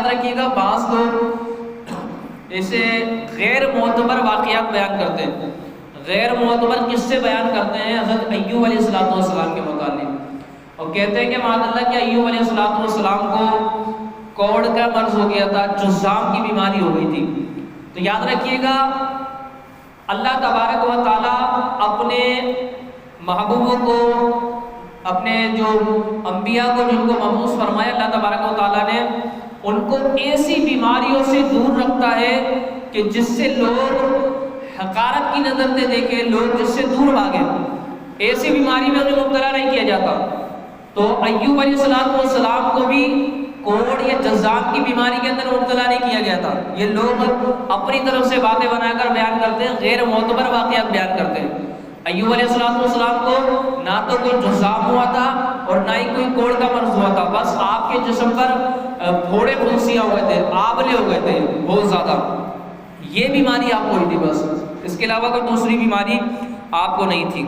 یاد رکھیے گا بعض لوگ اسے غیر معتبر واقعات بیان کرتے ہیں، غیر معتبر قصے بیان کرتے ہیں حضرت ایوب علیہ السلام کے متعلق، اور کہتے ہیں کہ معاذ اللہ کہ ایوب علیہ السلام کو کوڑ کا مرض ہو گیا تھا، جذام کی بیماری ہو گئی تھی۔ تو یاد رکھیے گا اللہ تبارک و تعالیٰ اپنے محبوبوں کو، اپنے جو انبیاء کو جن کو مبعوث فرمایا اللہ تبارک و تعالیٰ نے، ان کو ایسی بیماریوں سے دور رکھتا ہے کہ جس سے لوگ حقارت کی نظر سے دیکھیں، لوگ جس سے دور بھاگیں، ایسی بیماری میں انہیں مبتلا نہیں کیا جاتا۔ تو ایوب علیہ السلام کو بھی کوڑ یا جذام کی بیماری کے اندر مبتلا نہیں کیا گیا تھا۔ یہ لوگ اپنی طرف سے باتیں بنا کر بیان کرتے ہیں، غیر معتبر واقعات بیان کرتے ہیں۔ ایوب علیہ السلام کو نہ تو کوئی جذام ہوا تھا اور نہ ہی کوئی کوڑ کا مرض ہوا تھا، بس آپ کے جسم پر پھوڑے پھنسیاں ہوئے تھے، آبلے ہو گئے تھے بہت زیادہ، یہ بیماری آپ کو ہوئی تھی بس، اس کے علاوہ کوئی دوسری بیماری آپ کو نہیں تھی۔